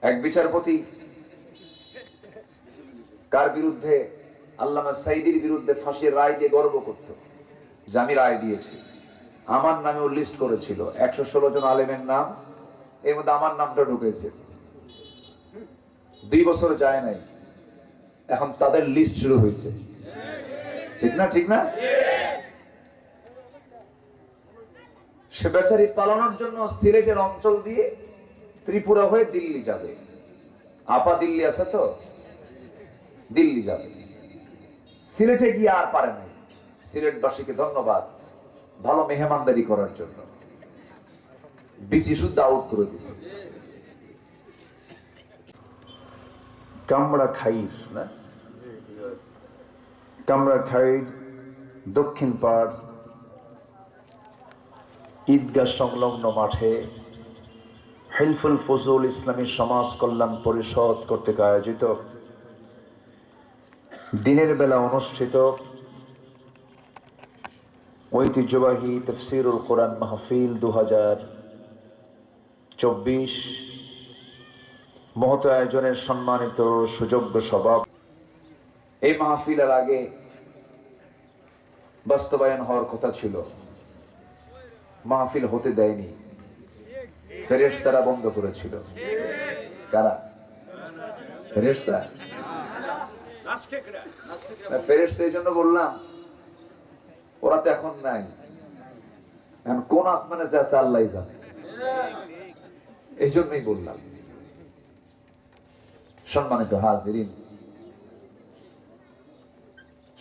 এক বিচারপতি কার বিরুদ্ধে, আল্লামা সাইদির বিরুদ্ধে ফাঁসির রায় দিয়ে গর্ব করত যে আমি রায় দিয়েছি। আমার নামে ও লিস্ট করেছিল 116 জন আলেমের নাম, এর মধ্যে আমার নামটা ঢুকেছে। 2 বছর যায় নাই, এখন তাদের লিস্ট শুরু হয়েছে। ঠিক না? ঠিক না? সে বেচারি পালানোর জন্য সিলেটের অঞ্চল দিয়ে ত্রিপুরা হয়ে দিল্লি যাবে। আপা দিল্লি আছে তো, দিল্লি যাবে। সিলেটে গিয়ে আর পারে নাই। সিলেটবাসীকে ধন্যবাদ ভালো মেহমানদারি করার জন্য। বিসি শুদ্ধ আউট করে দিচ্ছে। কামরা খাইর না, কামরা খাইর দক্ষিণ পাড় ঈদগাহ সংলগ্ন মাঠে হেলফুল ফজল ইসলামী সমাজ কল্যাণ পরিষদ কর্তৃক আয়োজিত দিনের বেলা অনুষ্ঠিত ঐতিহ্যবাহী তাফসীরুল কোরআন মাহফিল 2024 মহৎ আয়োজনের সম্মানিত সুযোগ্য সভাপতি। এই মাহফিলের আগে বাস্তবায়ন হওয়ার কথা ছিল, মাহফিল হতে দেয়নি, ফেরেশতারা বন্ধ করেছিল। কারা? ফেরেশতা। ফেরেশতা এই জন্য বললাম, ওরা তো এখন নাই, এখন কোন আসমানে যে আছে আল্লাহ জানে, এই জন্যই বললাম। সম্মানিত হাজিরিন,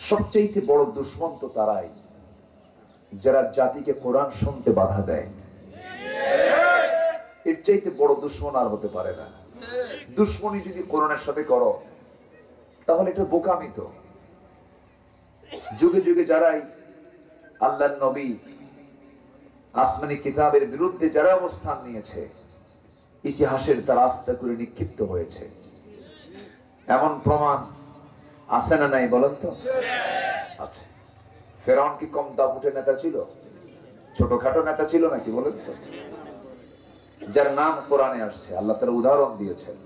সবচেয়ে বড় দুশ্মন তো তারাই যারা জাতিকে কোরআন শুনতে বাধা দেয়। এর চাইতে বড় দুশ্মন আর হতে পারে না। দুশ্মনী যদি কোরআনের সাথে করো তাহলে এটা বোকামি। তো যুগে যুগে যারাই আল্লাহর নবী আসমানি কিতাবের বিরুদ্ধে যারা অবস্থান নিয়েছে, ইতিহাসের তার আস্থা করে নিক্ষিপ্ত হয়েছে। এমন প্রমাণ আছে না নাই বলেন তো? আচ্ছা, ফেরাউন কি কম দাপুটে নেতা ছিল? ছোটখাটো নেতা ছিল নাকি বলেন তো? যার নাম কোরআনে আসছে, আল্লাহ তাআলা উদাহরণ দিয়েছেন,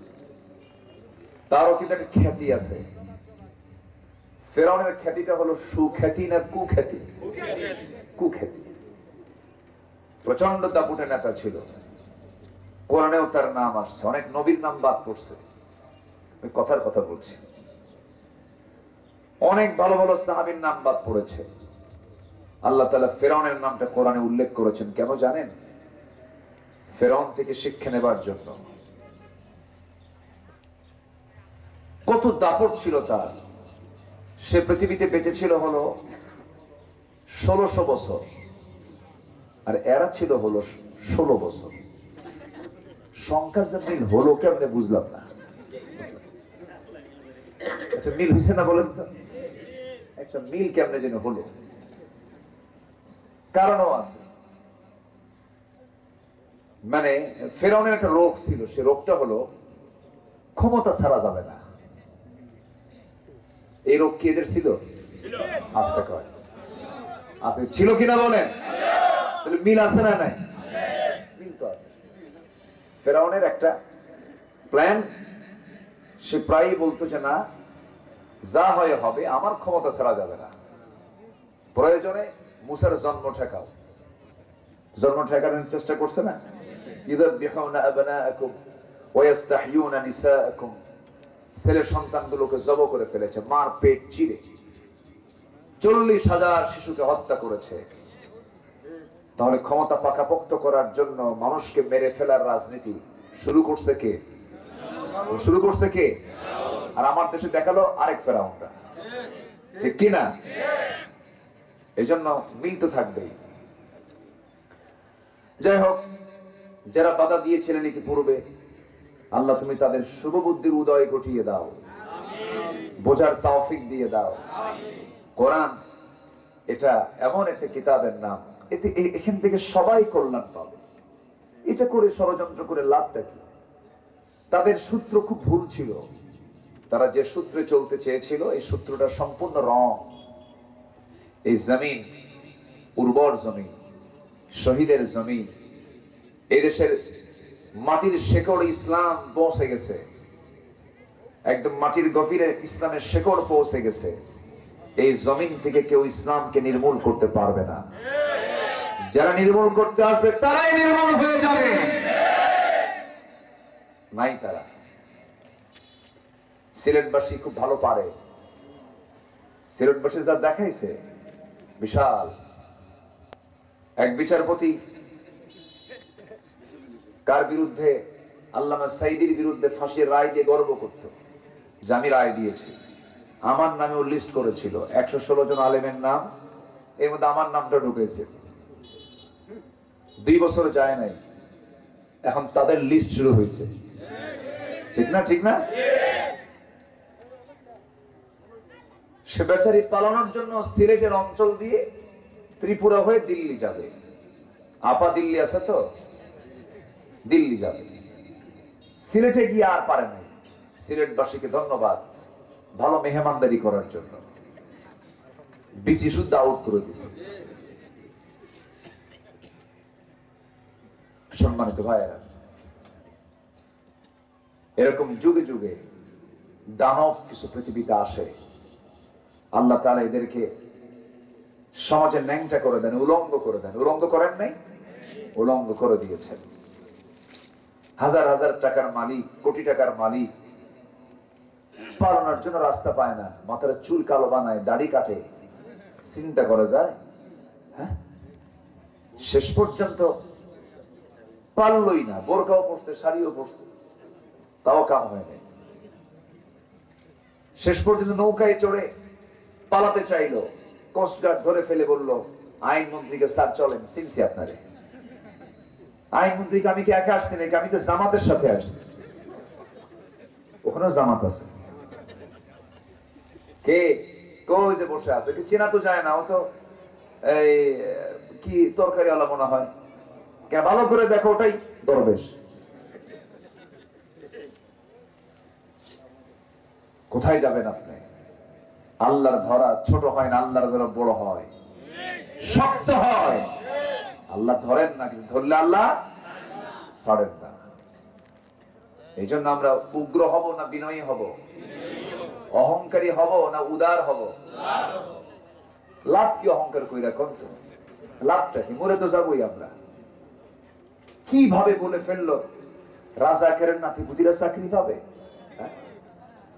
তারও কিন্তু একটা খ্যাতি আছে। ফেরাউনের খ্যাতিটা হলো সুখ্যাতি না কুখ্যাতি? কুখ্যাতি। প্রচন্ড দাপুটে নেতা ছিল, কোরআনেও তার নাম আসছে, অনেক নবীর নাম বাদ পড়ছে। ওই কথার কথা বলছি, অনেক ভালো ভালো সাহাবীর নাম বাদ পড়েছে। আল্লাহ তাআলা ফেরাউনের নামটা কোরআনে উল্লেখ করেছেন কেন জানেন? ফেরাউন থেকে শিক্ষা নেবার জন্য। কত দাপট ছিল তার! সে পৃথিবীতে বেঁচে ছিল হলো 1600 বছর, আর এরা ছিল হলো 16 বছর। সংখ্যার যে মিল হলো কেমনে বুঝলাম না। একটা মিল হয়েছে না বলেন তো? একটা মিল কেমনে যেন হলো, কারণও আছে। মানে ফেরাউনের একটা রোগ ছিল, সে রোগটা হলো ক্ষমতা ছাড়া যাবে না। এই রোগ কি এদের ছিল? আস্তে কয় আস্তে ছিল কিনা বলেন? তাহলে মিল আছে না নাই? মিল তো আছে। ফেরাউনের একটা প্ল্যান, সে প্রায়ই বলতো যে না, যা হয় হবে, আমার ক্ষমতা ছাড়া যাবে না। প্রয়োজনে মুসার জন্ম ঠেকাও। জন্ম ঠেকানোর চেষ্টা করছে না? ইযাববিহুনা আবনাআকুম ওয়া ইস্তাহয়ুনা নিসাআকুম। ছেলে সন্তানগুলোকে জবাই করে ফেলেছে, মার পেট চিরে 40,000 শিশুকে হত্যা করেছে। তাহলে ক্ষমতা পাকাপোক্ত করার জন্য মানুষকে মেরে ফেলার রাজনীতি শুরু করছে কে? শুরু করছে কে? আর আমার দেশে দেখালো আরেক ফেরাউনটা। ঠিক কি না? এই জন্য মিল তো থাকবেই। যাই হোক, যারা বাধা দিয়েছিলেন ইতিপূর্বে, আল্লাহ তুমি তাদের শুভ বুদ্ধির উদয় ঘটিয়ে দাও, বোঝার তৌফিক দিয়ে দাও। কোরআন এটা এমন একটা কিতাবের নাম, এতে এখান থেকে সবাই কল্যাণ পাবে। এটা করে ষড়যন্ত্র করে লাভটা কি? তাদের সূত্র খুব ভুল ছিল। তারা যে সূত্রে চলতে চেয়েছিল, এই সূত্রটা সম্পূর্ণ রং। এই জমিন উর্বর জমিন, শহীদের জমিন, এই দেশের মাটির শেকড় ইসলাম পৌঁছে গেছে, একদম মাটির গভীরে ইসলামের শেকড় পৌঁছে গেছে। এই জমিন থেকে কেউ ইসলামকে নির্মূল করতে পারবে না। যারা নির্মূল করতে আসবে তারাই নির্মূল হয়ে যাবে। নাই তারা। সিলেটবাসী খুব ভালো পারে। সিলেটবাসী যা দেখাইছে বিশাল। এক বিচারপতি কার বিরুদ্ধে? আল্লামা সাইদির বিরুদ্ধে ফাঁসির রায় দিয়ে গর্ব করত যে আমি রায় দিয়েছি। আমার নামে ও লিস্ট করেছিল 116 জন আলেমের নাম, এর মধ্যে আমার নামটা ঢুকেছে। 2 বছর যায় নাই, এখন তাদের লিস্ট শুরু হয়েছে। ঠিক না? ঠিক না? সে বেচারি পালানোর জন্য সিলেটের অঞ্চল দিয়ে ত্রিপুরা হয়ে দিল্লি যাবে। আপা দিল্লি আছে তো, দিল্লি যাবে। সিলেটে গিয়ে আর পারে নাই। সিলেটবাসীকে ধন্যবাদ ভালো মেহমানদারি করার জন্য। বিসি শুদ্ধ আউট করে দিচ্ছে। সম্মানিত ভাইয়েরা, এরকম যুগে যুগে দানব কিছু পৃথিবীতে আসে। আল্লাহ তাআলা এদেরকে সমাজে ন্যাংটা করে দেন, উলঙ্গ করে দেন। উলঙ্গ করেন নাই? উলঙ্গ করে দিয়েছেন। হাজার হাজার টাকার মালিক, কোটি টাকার মালিক পালানোর জন্য রাস্তা পায় না, মাথার চুল কালো বানায়, দাড়ি কাটে। চিন্তা করা যায়? হ্যাঁ, শেষ পর্যন্ত পারলই না। বোরকাও পড়ছে, শাড়িও পড়ছে, তাও কাম হয় নাই। শেষ পর্যন্ত নৌকায় চড়ে পালাতে চাইলো, কোস্টগার্ড ধরে ফেলে বলল আইনমন্ত্রীকে, স্যার চলেন, চিনছি আপনারে। আইনমন্ত্রীকে আমি কি একা আসছি নাকি? আমি তো জামাতের সাথে আসছি। ওখানেও জামাত আছে। কে কই যে বসে আছে, কি চেনা তো যায় না। ও তো এই কি তরকারি আলা মনে হয়। কে ভালো করে দেখো, ওটাই দরবেশ। কোথায় যাবেন আপনি? আল্লাহর ধরা ছোট হয় না, আল্লাহর ধরা বড় হয়, শক্ত হয়। আল্লাহ ধরেন না, কিন্তু ধরলে আল্লাহ ছাড়েন না। এই জন্য আমরা উগ্র হব না বিনয়ী হব? অহংকারী হব না উদার হব? লাভ কি অহংকার কইরা? কোন তো লাভটা কি? মরে তো যাবই আমরা। কিভাবে বলে ফেললো রাজাকারের নাতিপুতিরা চাকরি পাবে?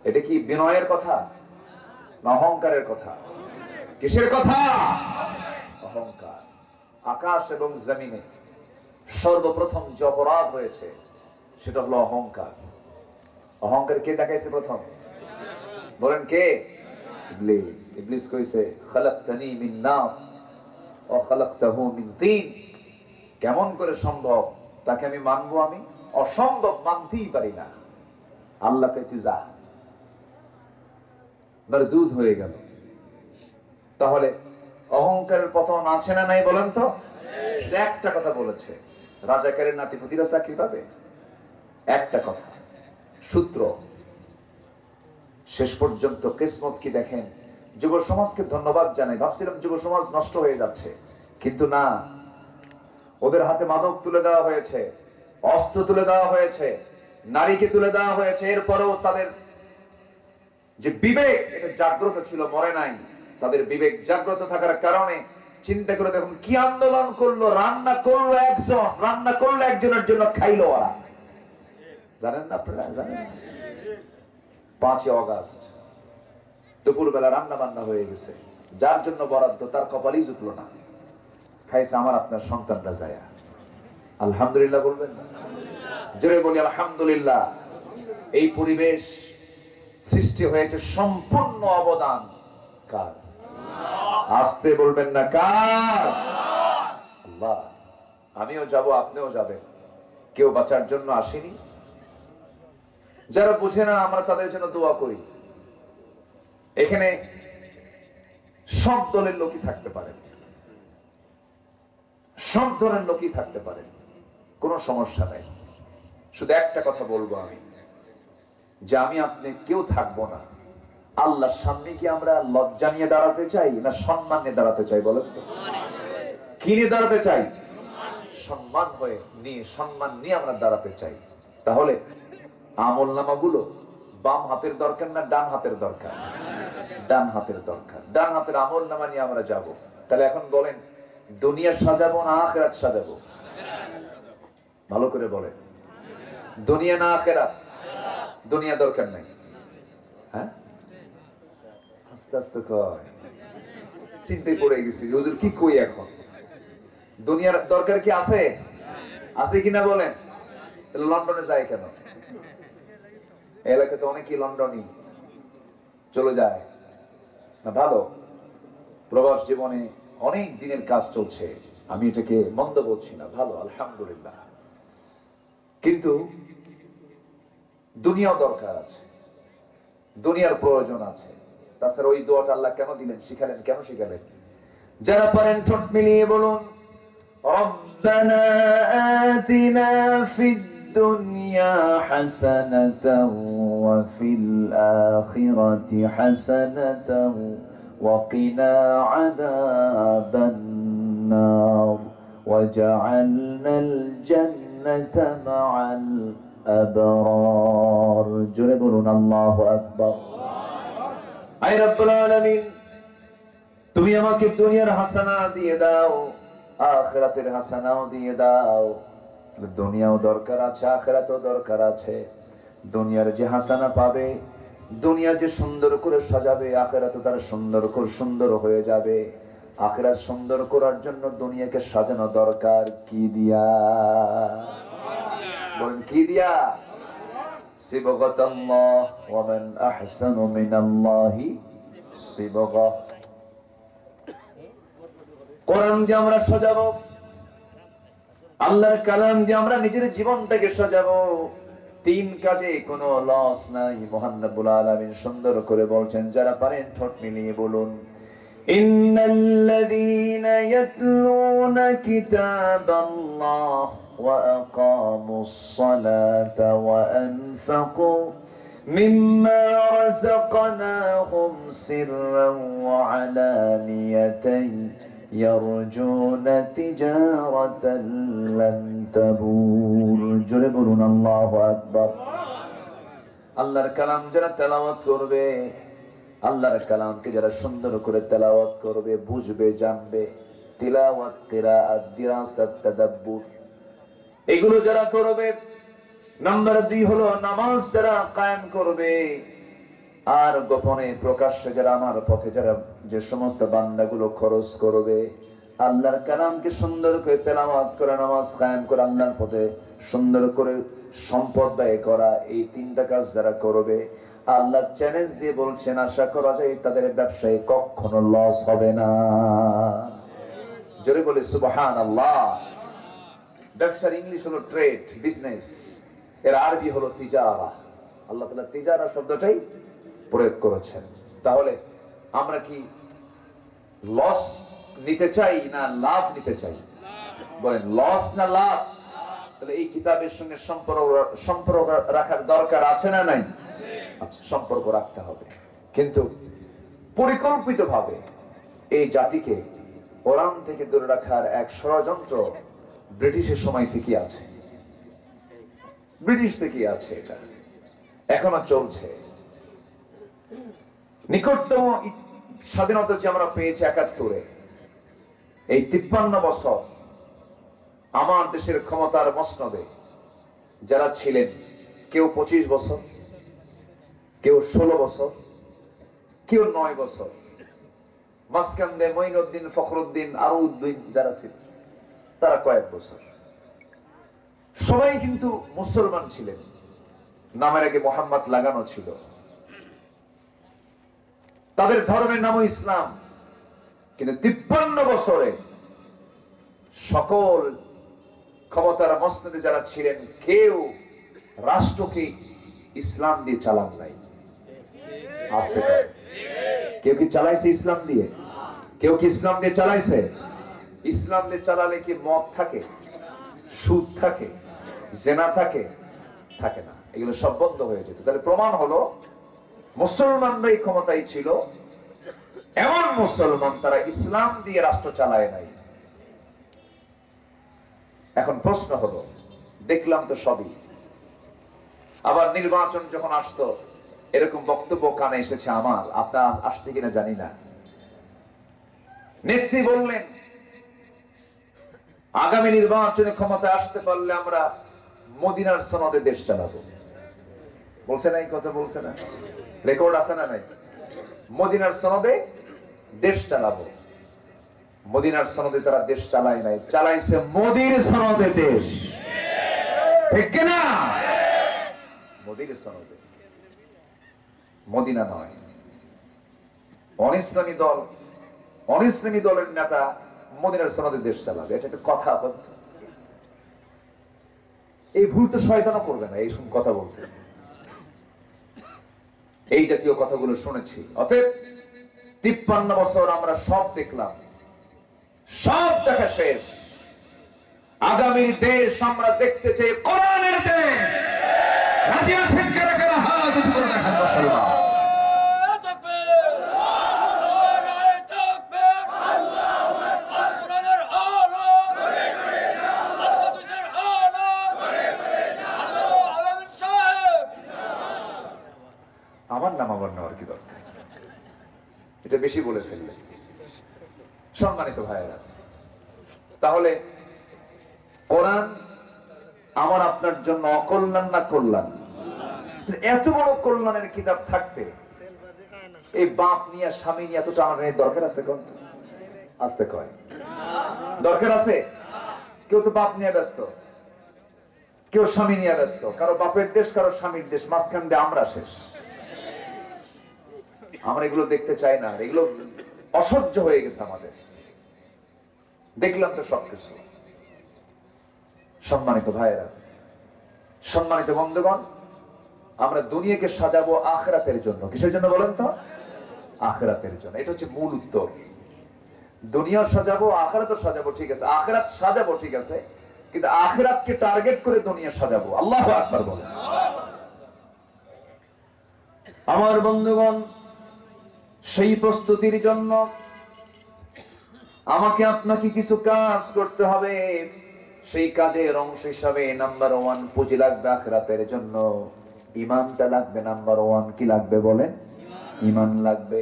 এটা কি বিনয়ের কথা না অহংকারের কথা? কিসের কথা? অহংকার। আকাশ এবং জমিনে সর্বপ্রথম যে অপরাধ হয়েছে সেটা হলো অহংকার। অহংকার কে দেখাইছে প্রথম? বলেন কে? ইবলিস। ইবলিস কইছে খালাকতানি মিন নার ওয়া খালাকতাহু মিন তিন। কেমন করে সম্ভব তাকে আমি মানবো? আমি অসম্ভব, মানতেই পারি না। আল্লাহ কে তুই যা, মরদুদ হয়ে গেল। তাহলে অহংকারের পতন আছে না নাই বলেন তো? একটা কথা বলেছে, রাজাকারের নাতিপুতিরা চাকরি পাবে। একটা কথা, সূত্র। শেষ পর্যন্ত কিসমত কি দেখেন। যুব সমাজকে ধন্যবাদ জানাই। ভাবছিলাম যুব সমাজ নষ্ট হয়ে যাচ্ছে, কিন্তু না। ওদের হাতে মাদক তুলে দেওয়া হয়েছে, অস্ত্র তুলে দেওয়া হয়েছে, নারীকে তুলে দেওয়া হয়েছে। এরপরেও তাদের যে বিবেক, এটা জাগ্রত ছিল, মরে নাই। তাদের বিবেক জাগ্রত থাকার কারণে চিন্তা করে দেখুন কি আন্দোলন করলো। রান্না করলো একজন, রান্না করলো একজনের জন্য, খাইলো ওরা। জানেন না আপনারা? জানেন? 5 আগস্ট দুপুরবেলা রান্না বান্না হয়ে গেছে। যার জন্য বরাদ্দ তার কপালই জুটলো না, খাইছে আমার আপনার সন্তানরা যায়। আলহামদুলিল্লাহ বলবেন না? জোরে বলি আলহামদুলিল্লাহ। এই পরিবেশ সৃষ্টি হয়েছে সম্পূর্ণ অবদান কার? আসতে বলবেন না কার? আল্লাহ। আমিও যাব, আপনিও যাবেন। কেউ বাঁচার জন্য আসেনি। যারা বুঝে না আমরা তাদের জন্য দোয়া করি। এখানে সব দলের লোকই থাকতে পারে, সব ধরনের লোকই থাকতে পারে, কোনো সমস্যা নাই। শুধু একটা কথা বলবো আমি, যে আমি আপনি কেউ থাকবো না। আল্লাহর সামনে কি আমরা লজ্জা নিয়ে দাঁড়াতে চাই না সম্মান নিয়ে দাঁড়াতে চাই? বলেন তো, কি নিয়ে দাঁড়াতে চাই? সম্মান হয়ে নিয়ে সম্মান নিয়ে আমরা দাঁড়াতে চাই, তাহলে আমল নামাগুলো বাম হাতের দরকার না ডান হাতের দরকার? ডান হাতের দরকার। ডান হাতের আমল নামা নিয়ে আমরা যাব। তাহলে এখন বলেন, দুনিয়া সাজাবো না আখিরাত সাজাবো? ভালো করে বলেন, দুনিয়া না আখিরাত? দুনিয়া দরকার নাই। হ্যাঁ, আস্তে আস্তে কয়, চিন্তায় পড়ে গেছি হুজুর কি কই এখন। দুনিয়ার দরকার কি আছে? আছে কিনা বলেন? তাহলে লন্ডনে যায় কেন? এলাকাতে অনেকেই লন্ডনই চলে যায় না। ভালো, প্রবাস জীবনে অনেক দিনের কাজ চলছে, আমি এটাকে মন্দ বলছি না, ভালো, আলহামদুলিল্লাহ। কিন্তু দুনিয়াও দরকার আছে, দুনিয়ার প্রয়োজন আছে। তাছাড়া ওই দোয়াটা আল্লাহ কেন দিলেন, শিখালেন, কেন শিখালেন? যারা পারেন ঠোঁট মিলিয়ে বলুন, রব্বানা আতিনা ফিদ দুনিয়া হাসানাতাও ওয়া ফিল আখিরাতি হাসানাতাও ওয়া কিনা আযাবান নার ওয়াজআলনাল জান্নাতা মা'আল আবরার। জোরে বলুন আল্লাহু আকবার। আয় রব্বুল আলামিন, তুমি আমাকে দুনিয়ার হাসানা দিয়ে দাও, আখিরাতের হাসানাও দিয়ে দাও। দুনিয়াও দরকার আছে, আখিরাতও দরকার আছে। দুনিয়ার যে হাসানা পাবে, দুনিয়া যে সুন্দর করে সাজাবে, আখিরাতও তার সুন্দর হয়ে যাবে। আখিরাত সুন্দর করার জন্য দুনিয়াকে সাজানো দরকার কি দিয়া? বলেন কি দিয়া? সিবগাতাল্লাহ ওয়া মান আহসানু মিনাল্লাহি সিবগা। কোরআন দিয়ে আমরা সাজাবো, আল্লাহর কালাম দিয়ে আমরা নিজের জীবনটাকে সাজাবো। তিন কাজে কোনো লস নাই। মহান রব্বুল আলামিন সুন্দর করে বলছেন, যারা পারেন ঠোঁট মিলিয়ে বলুন, ইন্নাল্লাযীনা ইয়াতলুনা কিতাবাল্লাহ ওয়া আকামুস সালাতা ওয়া আনফাকু মিম্মা রাযাকনাহুম সিররান ওয়া আলানিয়াতান ইয়ারজুনা তিজারাতান লান তাবুর। জোরে বলুন আল্লাহু আকবার। আল্লাহর কালাম যারা তেলাওয়াত করবে, আল্লাহর কালামকে যারা সুন্দর করে তেলাওয়াত করবে, বুঝবে, জানবে, তিলাওয়াত, কিরাআত, দিরাসাত, তাদাব্বুর, এগুলো যারা করবে। নাম্বার 2 হলো নামাজ যারা কায়েম করবে, আর গোপনে প্রকাশ্যে যারা আমার পথে যারা যে সমস্ত বান্দাগুলো খরচ করবে, আল্লাহর কালামকে সুন্দর করে তেলাওয়াত করে, নামাজ কায়েম করে, আল্লাহর পথে সুন্দর করে সম্পদ ব্যয় করা, এই তিনটা কাজ যারা করবে, আল্লাহ চ্যালেঞ্জ দিয়ে বলছেন, আশা করা যায় তাদের ব্যবসায় কখনো লস হবে না। জোরে বলে সুবহানাল্লাহ। ব্যবসার ইংলিশ হলো ট্রেড, বিজনেস, এর আরবি হলো তিজারা। আল্লাহ তাআলা তিজারা শব্দটাই প্রয়োগ করেছেন। তাহলে আমরা কি লস নিতে চাই না লাভ নিতে চাই? বলেন, লস না লাভ? তাহলে এই কিতাবের সঙ্গে সম্পর্ক রাখার দরকার আছে না নাই? আচ্ছা, সম্পর্ক রাখতে হবে, কিন্তু পরিকল্পিতভাবে। এই জাতিকে কোরআন থেকে দূরে রাখার এক ষড়যন্ত্র ব্রিটিশের সময় থেকে আছে, ব্রিটিশ থেকে আছে, এটা এখনো চলছে। নিকটতম স্বাধীনতা যে আমরা পেয়েছি ৭১-এ, এই ৫৩ বছর আমার দেশের ক্ষমতার মসনদে যারা ছিলেন, কেউ ২৫ বছর, কেউ ১৬ বছর, কেউ ৯ বছর, মাঝখানে মঈনুদ্দিন, ফখরুদ্দিন, আরো উদ্দিন যারা ছিলেন, তারা কয়েক বছর। সবাই কিন্তু মুসলমান ছিলেন, নামের আগে মোহাম্মদ লাগানো ছিল, তাদের ধর্মের নামও ইসলাম। কিন্তু ৫৩ বছরে সকল ক্ষমতার মসনদে যারা ছিলেন, কেউ রাষ্ট্রকে ইসলাম দিয়ে চালান নাই। আসতে পারে কেউ কি চালাইছে ইসলাম দিয়ে? কেউ কি ইসলাম দিয়ে চালাইছে? ইসলাম দিয়ে চালালে কি মদ থাকে, সুদ থাকে, জেনা থাকে? থাকে না, এগুলো সব বন্ধ হয়ে যেত। তাহলে প্রমাণ হলো মুসলমানরাই ক্ষমতায় ছিল, এমন মুসলমান তারা ইসলাম দিয়ে রাষ্ট্র চালায় নাই। এখন প্রশ্ন হলো, দেখলাম তো সবই, আবার নির্বাচন যখন আসতো এরকম বক্তব্য কানে এসেছে আমার, আপনার আসছে কিনা জানি না। নেত্রী বললেন আগামী নির্বাচনে ক্ষমতায় আসতে পারলে আমরা মদিনার সনদে দেশ চালাবো। বলছে না এই কথা? বলছে না? রেকর্ড আছে না নাই? মদিনার সনদে দেশ চালাবো। মদিনার সনদে তারা দেশ চালায় নাই, চালাইছে মোদির সনদে দেশ। ঠিক কিনা? মোদির সনদে, মদিনা নয়। অনিসলামী দল, অনিসলামী দলের নেতা মদিনার সনদে দেশ চালাবে, এটা একটা কথা। এই ভুল তো শয়তানও করবে না, এই কথা বলতে। এই জাতীয় কথাগুলো শুনেছি। অতএব 53 বছর আমরা সব দেখলাম, সব দেখা শেষ। আগামীর দেশ আমরা দেখতে চাই কোরআনের দেশ। রাজি আছেন কারা কারা? হাত উঁচু করে দেখান মুসলমান। আমার নাম আবার নেওয়ার কি দরকার? এটা বেশি বলে ফেললে। সম্মানিত ভাইয়েরা, তাহলে কোরআন আমার আপনার জন্য অকল্যাণ না কল্যাণ? এত বড় কল্যাণের কিতাব থাকতে এই বাপ নিয়ে স্বামী নিয়ে এত টানাটানির দরকার আছে? কোন আসতে কয় দরকার আছে? কেউ তো বাপ নিয়ে ব্যস্ত, কেউ স্বামী নিয়ে ব্যস্ত, কারো বাপের দেশ, কারো স্বামীর দেশ, মাঝখান দিয়ে আমরা শেষ। আমরা এগুলো দেখতে চাই না, এগুলো অসহ্য হয়ে গেছে আমাদের। দেখলাম তো সবকিছু। সম্মানিত ভাইয়েরা, সম্মানিত বন্ধুগণ, আমরা দুনিয়াকে সাজাবো আখিরাতের জন্য। কিসের জন্য বলেন তো? আখিরাতের জন্য। এটা হচ্ছে মূল উত্তর। দুনিয়া সাজাবো, আখিরাতও সাজাবো, ঠিক আছে। আখিরাত সাজাবো, ঠিক আছে, কিন্তু আখিরাতকে টার্গেট করে দুনিয়া সাজাবো। আল্লাহু আকবার বলেন। আমার বন্ধুগণ, সেই প্রস্তুতির জন্য আমাকে আপনাকে কিছু কাজ করতে হবে। সেই কাজের অংশ হিসাবে নাম্বার 1 পুঁজি লাগবে আখিরাতের জন্য। ঈমানটা লাগবে নাম্বার 1। কি লাগবে বলেন? ঈমান লাগবে।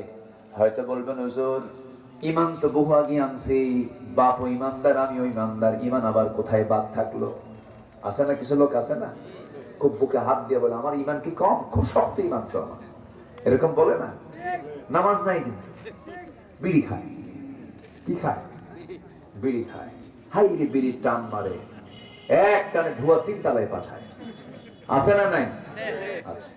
হয়তো বলবেন হুজুর, ঈমান তো বহু আগে আনছি, বাপও ঈমানদার, আমিও ঈমানদার, ঈমান আবার কোথায় বাদ থাকলো? আছে না কিছু লোক, আছে না, খুব বুকে হাত দিয়ে বলে আমার ঈমান কি কম? খুব শক্ত ঈমান তো আমার, এরকম বলে না? নামাজ নাই কিন্তু বিড়ি খায়। কি খায়? বিড়ি খায়। হাই রে, বিড়ির টান মারে, এক টানে ধোয়া 3 তলায় পাঠায়। আছে না নাই? আচ্ছা,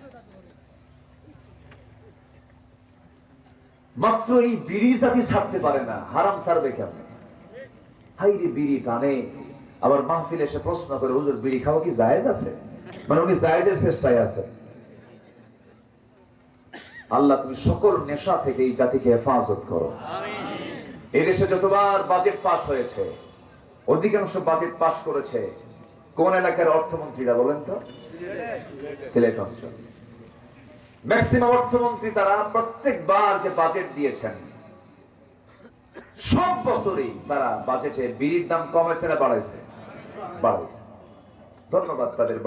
মাত্র এই বিড়ি জাতি ছাড়তে পারে না, হারাম ছাড়বে কেমন? হাই রে, বিড়ি টানে। আবার মাহফিল এসে প্রশ্ন করে, হুজুর বিড়ি খাওয়া কি জায়েজ আছে? মানে উনি জায়েজের চেষ্টায় আছে। আল্লাহ তুমি সকল নেশা থেকে এই জাতিকে হেফাজত করো। এদেশে যতবার বাজেট পাস হয়েছে, অধিকাংশ বাজেট পাস করেছে কোন এলাকার অর্থমন্ত্রীরা বলেন তো? সিলেট অঞ্চল। ম্যাক্সিমাম অর্থমন্ত্রী তারা প্রত্যেকবার যে বাজেট দিয়েছেন, সব বছরই তারা বাজেটে বিড়ির দাম কমেছে না বাড়াইছে? বাড়াইছে। ধন্যবাদ তাদের।